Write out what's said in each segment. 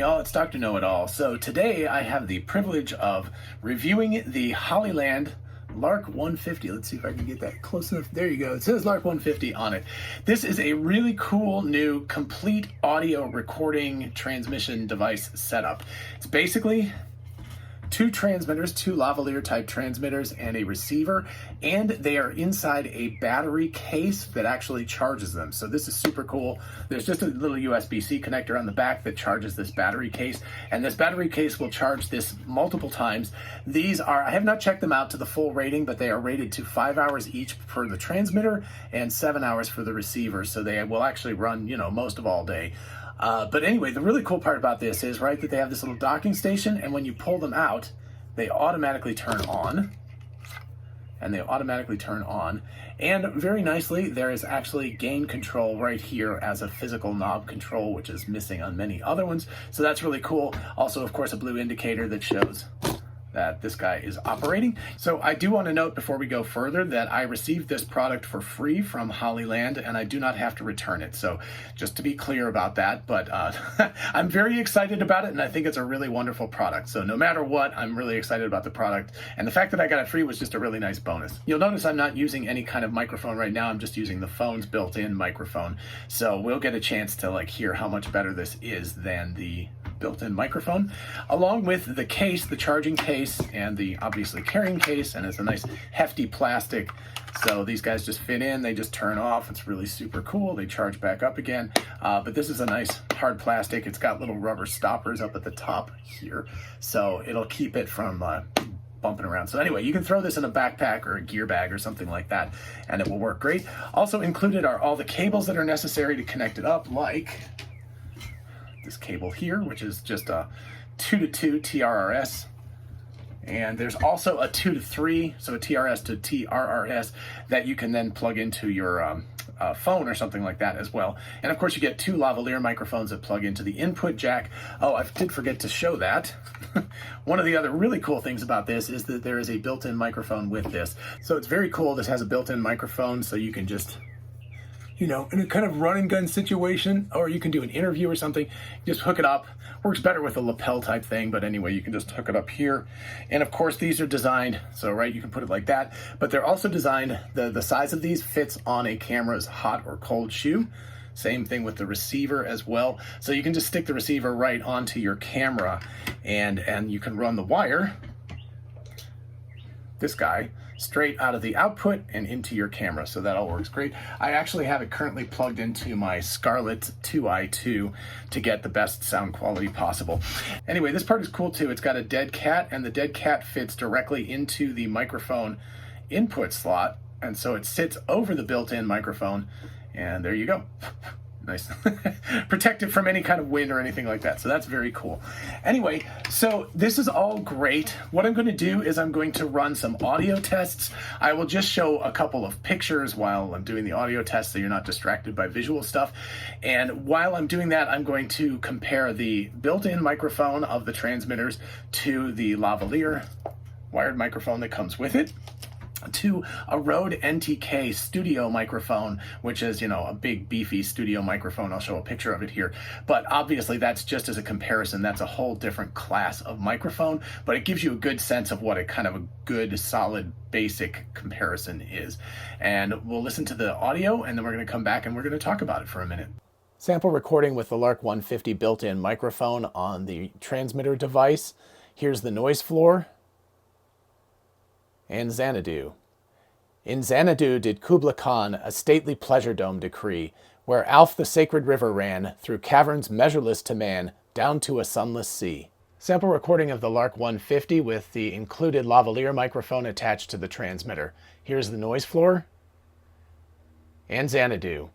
y'all, it's Dr. Know-It-All. So today I have the privilege of reviewing the Hollyland Lark 150. Let's see if I can get that close enough. There you go. It says Lark 150 on it. This is a really cool new complete audio recording transmission device setup. It's basically two transmitters, two lavalier type transmitters and a receiver, and they are inside a battery case that actually charges them. So this is super cool. There's just a little USB-C connector on the back that charges this battery case, and this battery case will charge this multiple times. These are, I have not checked them out to the full rating, but they are rated to 5 hours each for the transmitter and 7 hours for the receiver. So they will actually run, most of all day. But anyway, the really cool part about this is, that they have this little docking station, and when you pull them out, they automatically turn on. And very nicely, there is actually gain control right here as a physical knob control, which is missing on many other ones. So that's really cool. Also, of course, a blue indicator that shows that this guy is operating. So I do want to note before we go further that I received this product for free from Hollyland and I do not have to return it. So just to be clear about that, but I'm very excited about it and I think it's a really wonderful product. So no matter what, I'm really excited about the product. And the fact that I got it free was just a really nice bonus. You'll notice I'm not using any kind of microphone right now. I'm just using the phone's built-in microphone. So we'll get a chance to hear how much better this is than the built-in microphone, along with the case, the charging case, and the obviously carrying case, and it's a nice hefty plastic. So these guys just fit in, they just turn off. It's really super cool. They charge back up again. But this is a nice hard plastic. It's got little rubber stoppers up at the top here, so it'll keep it from bumping around. So anyway, you can throw this in a backpack or a gear bag or something like that, and it will work great. Also included are all the cables that are necessary to connect it up, like this cable here, which is just a 2-to-2 TRRS, and there's also a 2-to-3, so a TRS to TRRS that you can then plug into your phone or something like that as well. And of course you get two lavalier microphones that plug into the input jack. Oh, I did forget to show that. One of the other really cool things about this is that there is a built-in microphone with this. So it's very cool. This has a built-in microphone, so you can just, in a kind of run and gun situation, or you can do an interview or something, just hook it up. Works better with a lapel type thing, but anyway, you can just hook it up here. And of course, these are designed, so you can put it like that, but they're also designed, the size of these fits on a camera's hot or cold shoe. Same thing with the receiver as well. So you can just stick the receiver right onto your camera, and you can run the wire, this guy, straight out of the output and into your camera. So that all works great. I actually have it currently plugged into my Scarlett 2i2 to get the best sound quality possible. Anyway, this part is cool too. It's got a dead cat, and the dead cat fits directly into the microphone input slot. And so it sits over the built-in microphone, and there you go. Nice. Protected from any kind of wind or anything like that. So that's very cool. Anyway, so this is all great. What I'm going to do is I'm going to run some audio tests. I will just show a couple of pictures while I'm doing the audio test so you're not distracted by visual stuff. And while I'm doing that, I'm going to compare the built-in microphone of the transmitters to the lavalier wired microphone that comes with it, to a Rode NTK studio microphone, which is, a big beefy studio microphone. I'll show a picture of it here. But obviously that's just as a comparison. That's a whole different class of microphone, but it gives you a good sense of what a kind of a good, solid, basic comparison is. And we'll listen to the audio, and then we're going to come back and we're going to talk about it for a minute. Sample recording with the Lark 150 built-in microphone on the transmitter device. Here's the noise floor. And Xanadu. In Xanadu did Kubla Khan a stately pleasure dome decree, where Alf the sacred river ran, through caverns measureless to man, down to a sunless sea. Sample recording of the Lark 150 with the included lavalier microphone attached to the transmitter. Here's the noise floor. And Xanadu.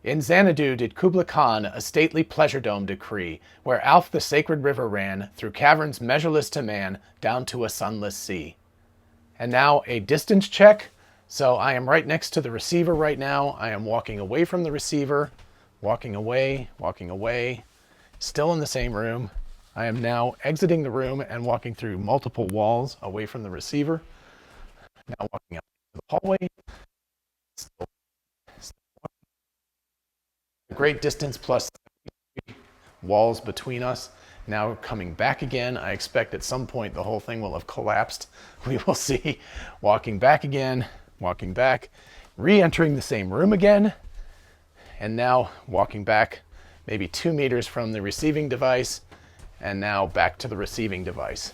In Xanadu did Kubla Khan a stately pleasure dome decree, where Alf the sacred river ran, through caverns measureless to man, down to a sunless sea. And now a distance check. So I am right next to the receiver right now. I am walking away from the receiver, walking away, still in the same room. I am now exiting the room and walking through multiple walls away from the receiver. Now walking out to the hallway. Still a great distance plus walls between us. Now coming back again, I expect at some point the whole thing will have collapsed. We will see. Walking back again, walking back, re-entering the same room again, and now walking back maybe 2 meters from the receiving device, and now back to the receiving device.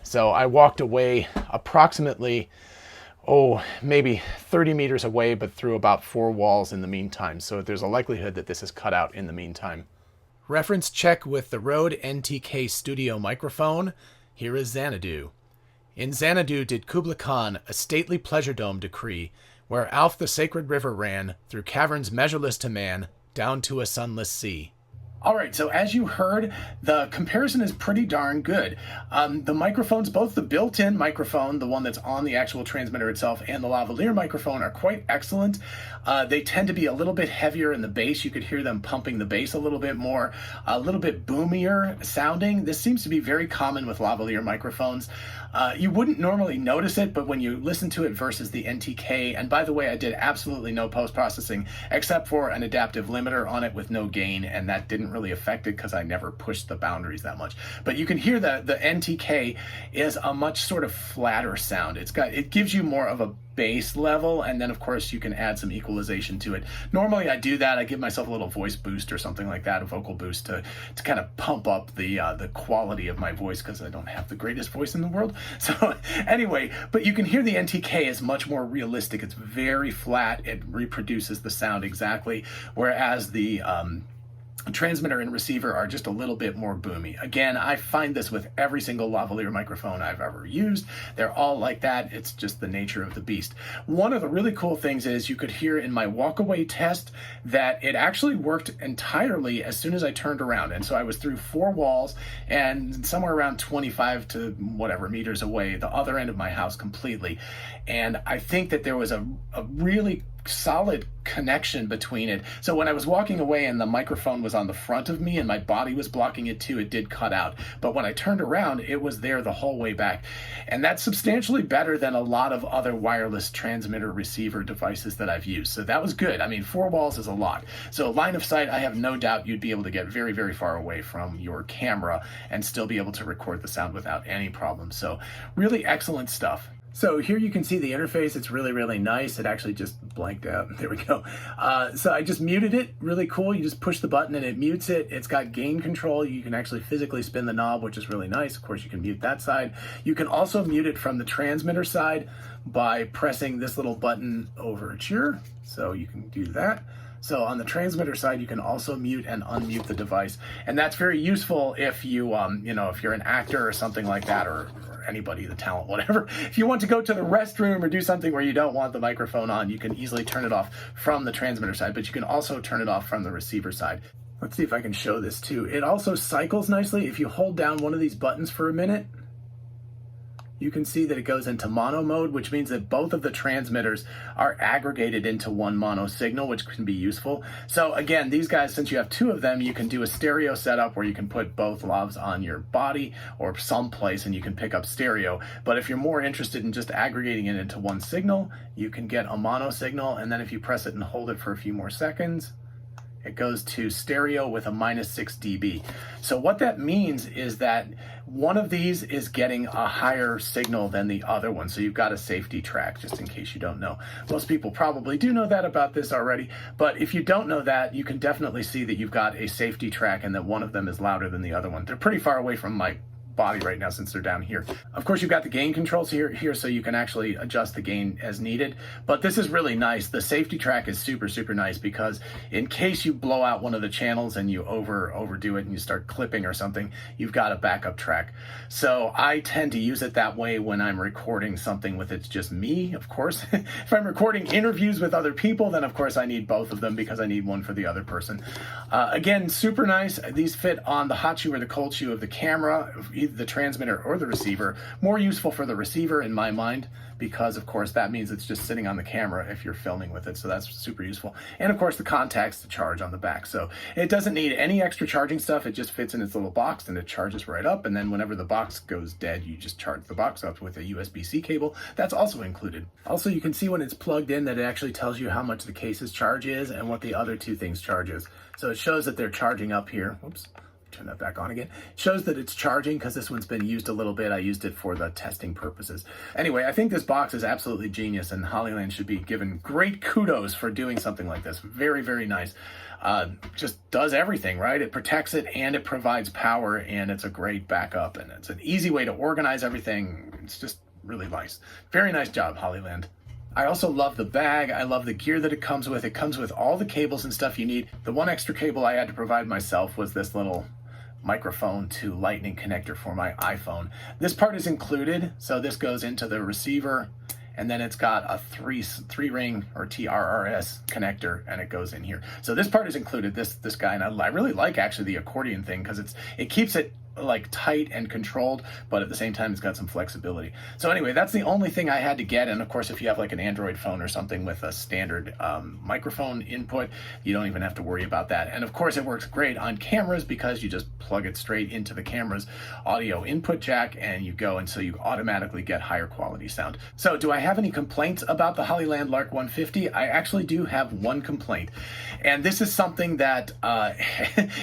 So I walked away approximately, maybe 30 meters away, but through about 4 walls in the meantime. So there's a likelihood that this is cut out in the meantime. Reference check with the Rode NTK Studio microphone. Here is Xanadu. In Xanadu did Kubla Khan a stately pleasure dome decree, where Alf the sacred river ran, through caverns measureless to man, down to a sunless sea. All right, so as you heard, the comparison is pretty darn good. The microphones, both the built-in microphone, the one that's on the actual transmitter itself, and the lavalier microphone are quite excellent. They tend to be a little bit heavier in the bass. You could hear them pumping the bass a little bit more, a little bit boomier sounding. This seems to be very common with lavalier microphones. You wouldn't normally notice it, but when you listen to it versus the NTK, and by the way, I did absolutely no post-processing except for an adaptive limiter on it with no gain, and that didn't really affect it because I never pushed the boundaries that much. But you can hear that the NTK is a much sort of flatter sound. It gives you more of a bass level, and then of course you can add some equalization to it. Normally I do that. I give myself a little voice boost or something like that, a vocal boost to kind of pump up the quality of my voice, because I don't have the greatest voice in the world. So anyway, but you can hear the NTK is much more realistic. It's very flat. It reproduces the sound exactly, whereas the transmitter and receiver are just a little bit more boomy. Again, I find this with every single lavalier microphone I've ever used. They're all like that. It's just the nature of the beast. One of the really cool things is you could hear in my walkaway test that it actually worked entirely as soon as I turned around. And so I was through 4 walls and somewhere around 25 to whatever meters away, the other end of my house completely. And I think that there was a really solid connection between it. So when I was walking away and the microphone was on the front of me and my body was blocking it too, it did cut out. But when I turned around, it was there the whole way back. And that's substantially better than a lot of other wireless transmitter receiver devices that I've used. So that was good. I mean, 4 walls is a lot. So line of sight, I have no doubt you'd be able to get very, very far away from your camera and still be able to record the sound without any problem. So really excellent stuff. So here you can see the interface. It's really, really nice. It actually just blanked out. There we go. So I just muted it. Really cool. You just push the button and it mutes it. It's got gain control. You can actually physically spin the knob, which is really nice. Of course, you can mute that side. You can also mute it from the transmitter side by pressing this little button over here. So you can do that. So on the transmitter side, you can also mute and unmute the device. And that's very useful if you, if you're an actor or something like that, or anybody, the talent, whatever. If you want to go to the restroom or do something where you don't want the microphone on, you can easily turn it off from the transmitter side, but you can also turn it off from the receiver side. Let's see if I can show this too. It also cycles nicely. If you hold down one of these buttons for a minute, you can see that it goes into mono mode, which means that both of the transmitters are aggregated into one mono signal, which can be useful. So again, these guys, since you have 2 of them, you can do a stereo setup where you can put both lavs on your body or someplace and you can pick up stereo. But if you're more interested in just aggregating it into one signal, you can get a mono signal, and then if you press it and hold it for a few more seconds, it goes to stereo with a -6 dB. So what that means is that one of these is getting a higher signal than the other one. So you've got a safety track, just in case you don't know. Most people probably do know that about this already, but if you don't know that, you can definitely see that you've got a safety track and that one of them is louder than the other one. They're pretty far away from my body right now since they're down here. Of course, you've got the gain controls here so you can actually adjust the gain as needed. But this is really nice. The safety track is super, super nice, because in case you blow out one of the channels and you overdo it and you start clipping or something, you've got a backup track. So I tend to use it that way when I'm recording something with it's just me, of course. If I'm recording interviews with other people, then of course I need both of them because I need one for the other person. Again, super nice. These fit on the hot shoe or the cold shoe of the camera, the transmitter or the receiver. More useful for the receiver in my mind, because of course that means it's just sitting on the camera if you're filming with it, so that's super useful. And of course the contacts to charge on the back, so it doesn't need any extra charging stuff. It just fits in its little box and it charges right up, and then whenever the box goes dead, you just charge the box up with a USB-C cable. That's also included. Also, you can see when it's plugged in that it actually tells you how much the case's charge is and what the other 2 things charge is. So it shows that they're charging up here. Whoops. turn that back on again. Shows that it's charging because this one's been used a little bit. I used it for the testing purposes. Anyway, I think this box is absolutely genius, and Hollyland should be given great kudos for doing something like this. Very, very nice. Just does everything, right? It protects it and it provides power, and it's a great backup, and it's an easy way to organize everything. It's just really nice. Very nice job, Hollyland. I also love the bag. I love the gear that it comes with. It comes with all the cables and stuff you need. The one extra cable I had to provide myself was this little microphone to lightning connector for my iPhone. This part is included, so this goes into the receiver, and then it's got a three ring or TRRS connector, and it goes in here. So this part is included, this guy, and I really like actually the accordion thing because it keeps it like tight and controlled, but at the same time it's got some flexibility. So anyway, that's the only thing I had to get. And of course, if you have like an Android phone or something with a standard microphone input, you don't even have to worry about that. And of course, it works great on cameras because you just plug it straight into the camera's audio input jack and you go, and so you automatically get higher quality sound. So do I have any complaints about the Hollyland Lark 150? I actually do have one complaint, and this is something that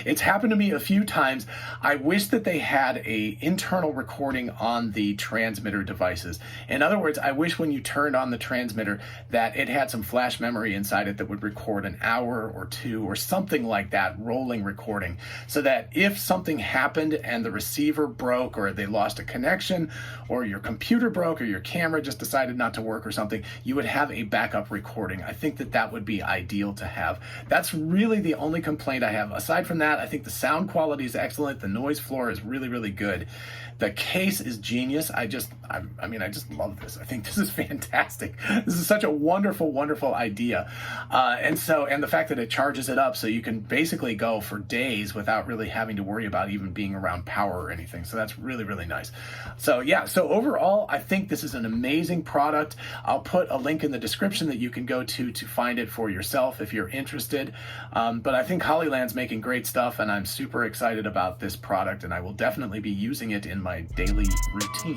it's happened to me a few times. I wish that they had a internal recording on the transmitter devices. In other words, I wish when you turned on the transmitter that it had some flash memory inside it that would record an hour or two or something like that, rolling recording, so that if something happened and the receiver broke or they lost a connection or your computer broke or your camera just decided not to work or something, you would have a backup recording. I think that that would be ideal to have. That's really the only complaint I have. Aside from that, I think the sound quality is excellent. The noise floor is really, really good. The case is genius. I mean, I just love this. I think this is fantastic. This is such a wonderful, wonderful idea. And the fact that it charges it up so you can basically go for days without really having to worry about even being around power or anything. So that's really, really nice. So yeah, so overall, I think this is an amazing product. I'll put a link in the description that you can go to find it for yourself if you're interested. But I think Hollyland's making great stuff, and I'm super excited about this product, and I will definitely be using it in my daily routine.